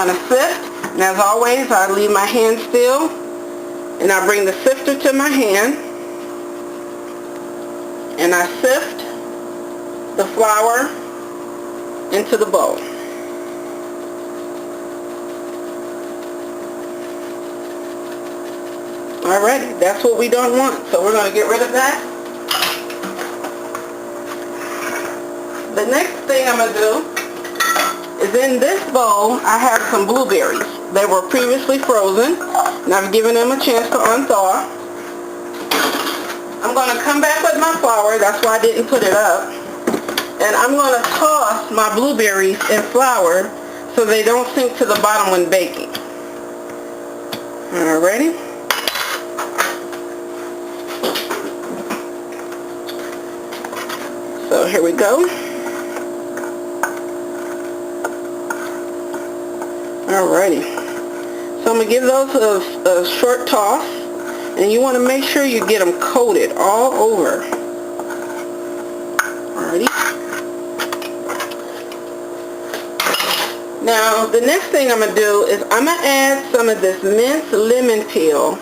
going to sift. And as always, I leave my hand still. And I bring the sifter to my hand. And I sift the flour into the bowl. Alrighty, that's what we don't want. So we're going to get rid of that. The next thing I'm going to do is in this bowl, I have some blueberries. They were previously frozen, and I've given them a chance to unthaw. I'm going to come back with my flour. That's why I didn't put it up. And I'm going to toss my blueberries in flour so they don't sink to the bottom when baking. Alrighty. So here we go. Alrighty. So I'm going to give those a short toss. And you want to make sure you get them coated all over. Alrighty. Now, the next thing I'm going to do is I'm going to add some of this minced lemon peel.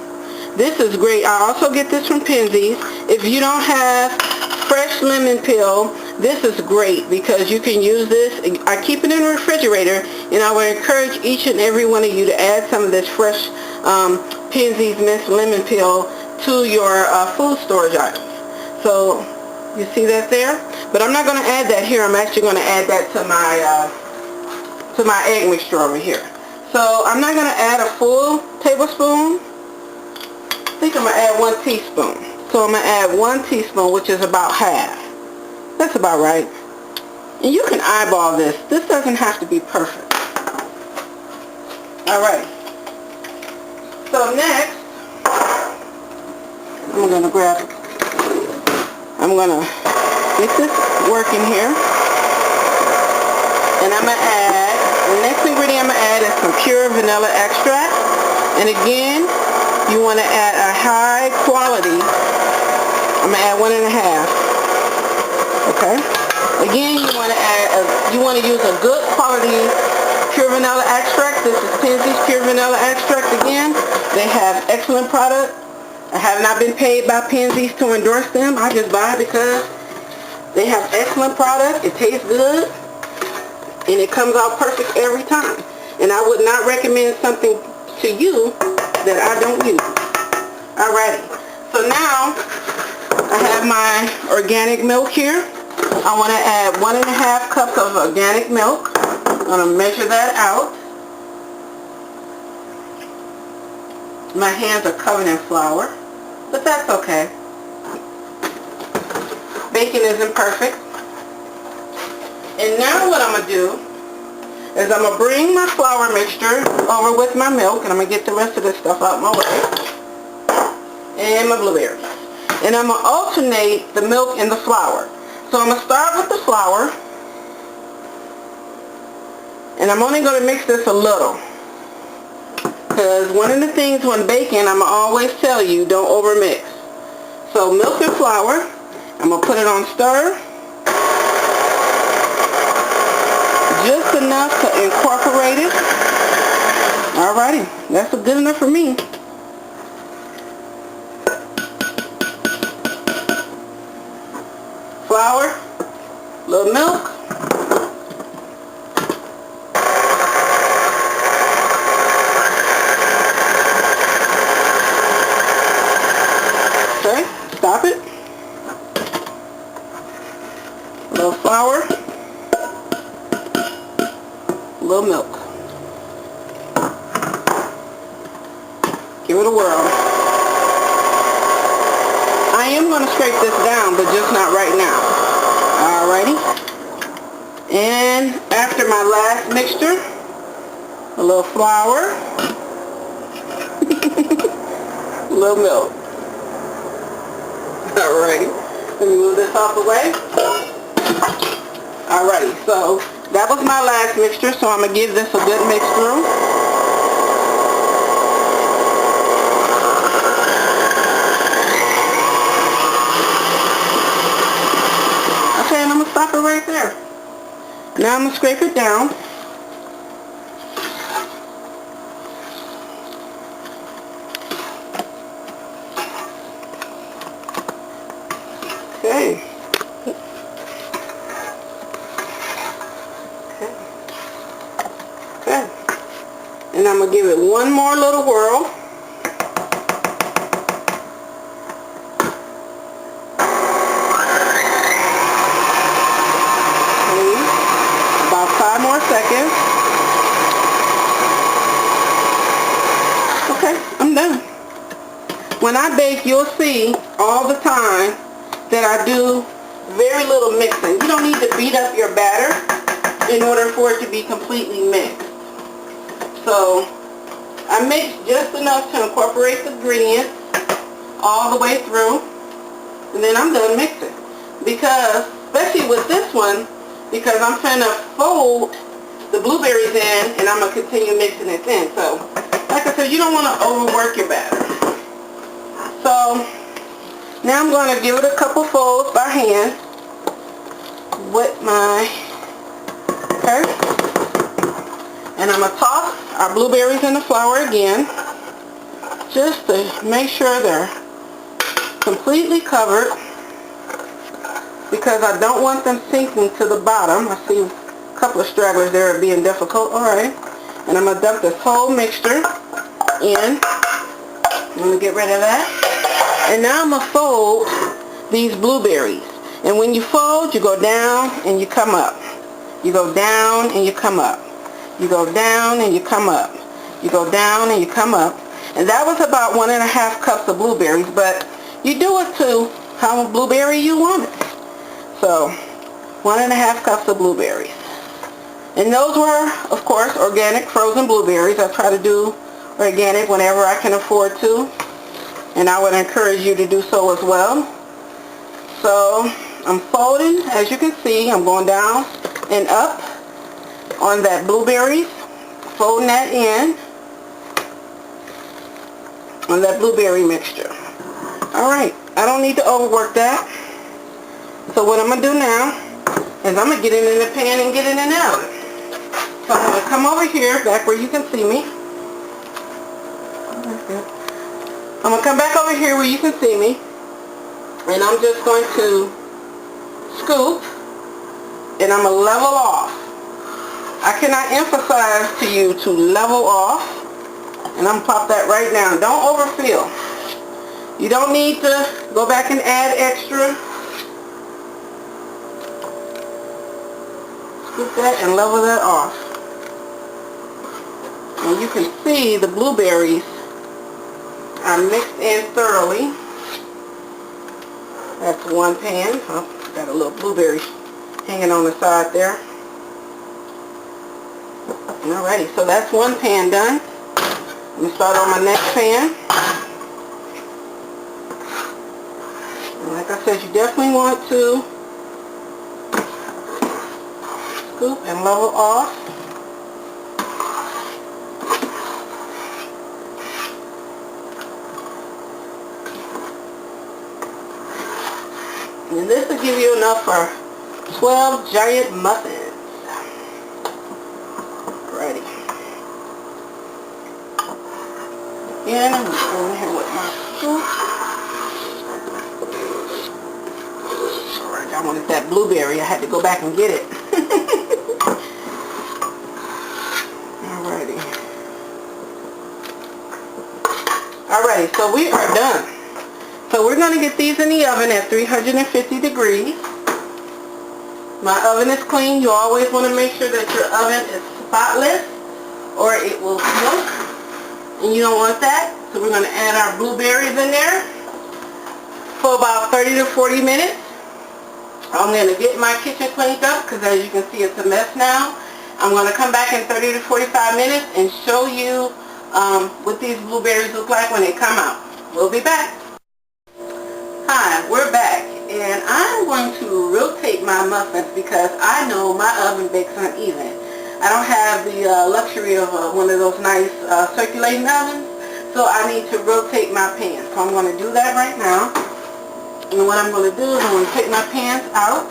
This is great. I also get this from Penzeys. If you don't have fresh lemon peel, this is great because you can use this. I keep it in the refrigerator, and I would encourage each and every one of you to add some of this fresh Penzeys minced lemon peel to your food storage items. So you see that there? But I'm not going to add that here. I'm actually going to add that to my egg mixture over here. So I'm not going to add a full tablespoon. I think I'm going to add 1 teaspoon. So I'm going to add 1 teaspoon, which is about half. That's about right. And you can eyeball this. This doesn't have to be perfect. Alright. So next, I'm going to get this working here. And I'm going to add, the next ingredient I'm going to add is some pure vanilla extract. And again, you want to add a high quality. I'm going to add 1.5. Okay. Again, you want to use a good quality pure vanilla extract. This is Penzeys pure vanilla extract again. They have excellent product. I have not been paid by Penzeys to endorse them. I just buy it because they have excellent product. It tastes good. And it comes out perfect every time. And I would not recommend something to you that I don't use. Alrighty. So now I have my organic milk here. I want to add 1.5 cups of organic milk. I'm going to measure that out. My hands are covered in flour, but that's okay. Baking isn't perfect. And now what I'm going to do is I'm going to bring my flour mixture over with my milk, and I'm going to get the rest of this stuff out my way, and my blueberries. And I'm going to alternate the milk and the flour. So I'm going to start with the flour, and I'm only going to mix this a little. Because one of the things when baking, I'm going to always tell you, don't overmix. So milk and flour, I'm going to put it on stir. Just enough to incorporate it. Alrighty, that's good enough for me. Flour, little milk. Okay, stop it. A little flour, a little milk. Give it a whirl. I am going to scrape this down, but just not right now. Alrighty. And after my last mixture, a little flour, a little milk. Alrighty. Let me move this off the way. Alrighty, so that was my last mixture, so I'm going to give this a good mix through. Okay, and I'm going to stop it right there. Now I'm going to scrape it down. give it one more little whirl. About 5 more seconds. Okay, I'm done. When I bake, you'll see all the time that I do very little mixing. You don't need to beat up your batter in order for it to be completely mixed. So I mix just enough to incorporate the ingredients all the way through, and then I'm done mixing. Because, especially with this one, because I'm trying to fold the blueberries in, and I'm going to continue mixing it in. So, like I said, you don't want to overwork your batter. So, now I'm going to give it a couple folds by hand with my purse. And I'm going to toss our blueberries in the flour again, just to make sure they're completely covered, because I don't want them sinking to the bottom. I see a couple of stragglers there being difficult. Alright. And I'm going to dump this whole mixture in. I'm going to get rid of that. And now I'm going to fold these blueberries. And when you fold, you go down and you come up. You go down and you come up. You go down and you come up. You go down and you come up. And that was about 1.5 cups of blueberries, but you do it to how much blueberry you want it. So, 1.5 cups of blueberries. And those were, of course, organic frozen blueberries. I try to do organic whenever I can afford to. And I would encourage you to do so as well. So, I'm folding, as you can see, I'm going down and up on that blueberries, folding that in on that blueberry mixture. Alright, I don't need to overwork that. So what I'm going to do now is I'm going to get it in the pan and get it in the oven. So I'm going to come over here, back where you can see me. I'm going to come back over here where you can see me. And I'm just going to scoop, and I'm going to level off. I cannot emphasize to you to level off. And I'm going to pop that right down. Don't overfill. You don't need to go back and add extra. Scoop that and level that off. And you can see the blueberries are mixed in thoroughly. That's one pan. Oh, got a little blueberry hanging on the side there. Alrighty, so that's one pan done. Let me start on my next pan. And like I said, you definitely want to scoop and level off. And this will give you enough for 12 giant muffins. Ready. Again, I'm going here with my scoop. Alright, I wanted that blueberry. I had to go back and get it. Alrighty. Alrighty, so we are done. So we're going to get these in the oven at 350 degrees. My oven is clean. You always want to make sure that your oven is spotless or it will smoke. And you don't want that. So we're going to add our blueberries in there for about 30 to 40 minutes. I'm going to get my kitchen cleaned up because as you can see it's a mess now. I'm going to come back in 30 to 45 minutes and show you what these blueberries look like when they come out. We'll be back. Hi, we're back, and I'm going to rotate my muffins because I know my oven bakes uneven. I don't have the luxury of one of those nice circulating ovens, so I need to rotate my pans. So I'm going to do that right now. And what I'm going to do is I'm going to take my pans out.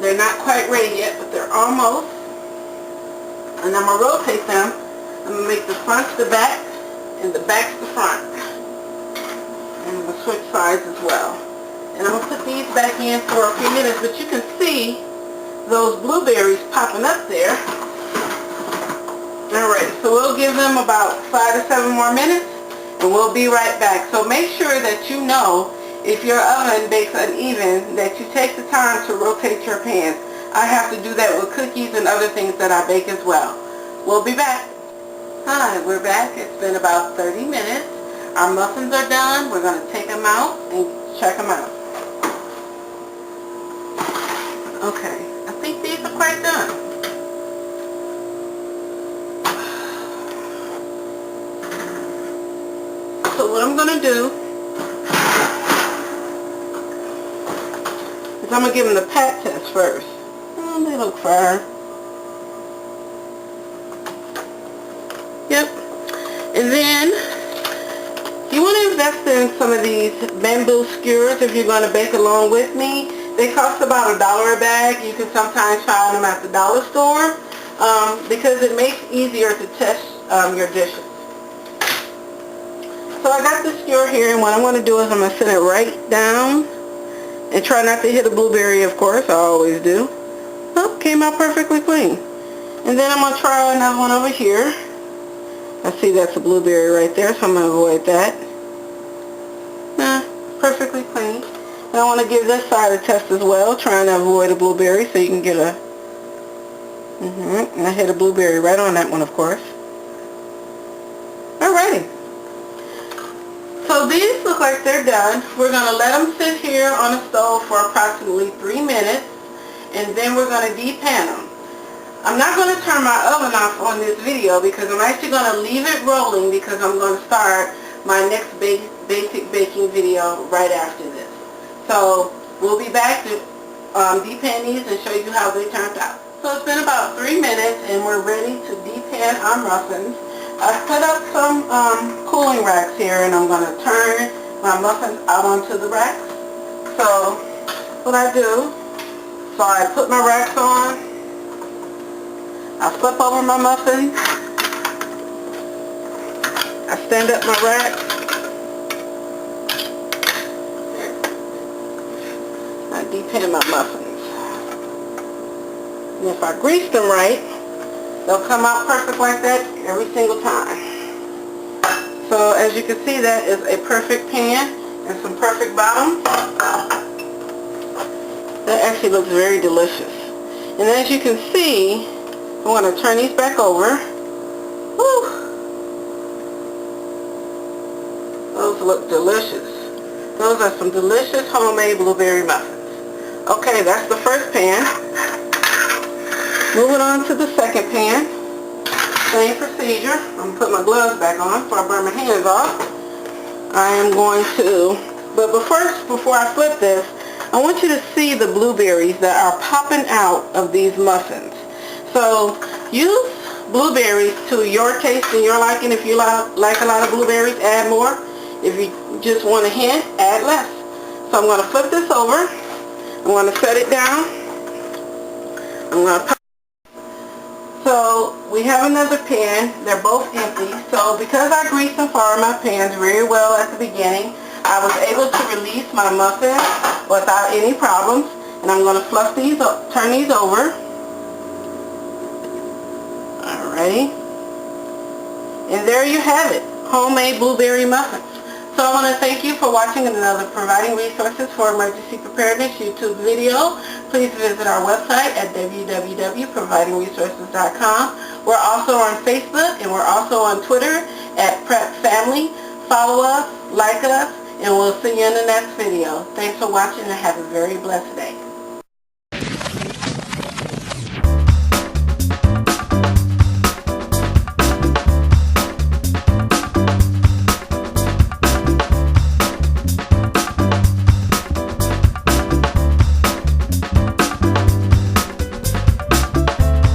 They're not quite ready yet, but they're almost. And I'm going to rotate them. I'm going to make the fronts the back and the back's the front. And I'm going to switch sides as well. And I'm going to put these back in for a few minutes, but you can see those blueberries popping up there. Alright, so we'll give them about 5 to 7 more minutes, and we'll be right back. So make sure that you know if your oven bakes uneven, that you take the time to rotate your pans. I have to do that with cookies and other things that I bake as well. We'll be back. Hi, we're back. It's been about 30 minutes. Our muffins are done. We're going to take them out and check them out. Okay, I think these are quite done. So what I'm going to do is I'm going to give them the pat test first. Oh, they look fine. Yep. And then you want to invest in some of these bamboo skewers if you're going to bake along with me. They cost about $1 a bag. You can sometimes find them at the dollar store because it makes it easier to test your dishes. So I got the skewer here, and what I'm going to do is I'm going to set it right down and try not to hit a blueberry, of course. I always do. Oh, came out perfectly clean. And then I'm going to try another one over here. I see that's a blueberry right there, so I'm going to avoid that. Perfectly clean. And I want to give this side a test as well, trying to avoid a blueberry so you can get a... And I hit a blueberry right on that one, of course. Alrighty. So these look like they're done. We're going to let them sit here on the stove for approximately 3 minutes, and then we're going to depan them. I'm not going to turn my oven off on this video because I'm actually going to leave it rolling because I'm going to start my next basic baking video right after this. So we'll be back to depan these and show you how they turned out. So it's been about 3 minutes and we're ready to depan our muffins. I put up some cooling racks here, and I'm going to turn my muffins out onto the racks. So what I do, so I put my racks on, I flip over my muffins, I stand up my rack, I depan my muffins. And if I grease them right, they'll come out perfect like that every single time. So as you can see, that is a perfect pan and some perfect bottom. That actually looks very delicious. And as you can see, I'm going to turn these back over. Woo! Those look delicious. Those are some delicious homemade blueberry muffins. Okay, that's the first pan. Moving on to the second pan. Same procedure. I'm going to put my gloves back on before I burn my hands off. I am going to, but before I flip this, I want you to see the blueberries that are popping out of these muffins. So use blueberries to your taste and your liking. If you like a lot of blueberries, add more. If you just want a hint, add less. So I'm going to flip this over. I'm going to set it down. I'm going to pop. So we have another pan. They're both empty. So because I greased and fired my pans very well at the beginning, I was able to release my muffins without any problems. And I'm going to fluff these up, turn these over. Alrighty. And there you have it, homemade blueberry muffins. So I want to thank you for watching another Providing Resources for Emergency Preparedness YouTube video. Please visit our website at www.providingresources.com. We're also on Facebook and we're also on Twitter at Prep Family. Follow us, like us, and we'll see you in the next video. Thanks for watching and have a very blessed day.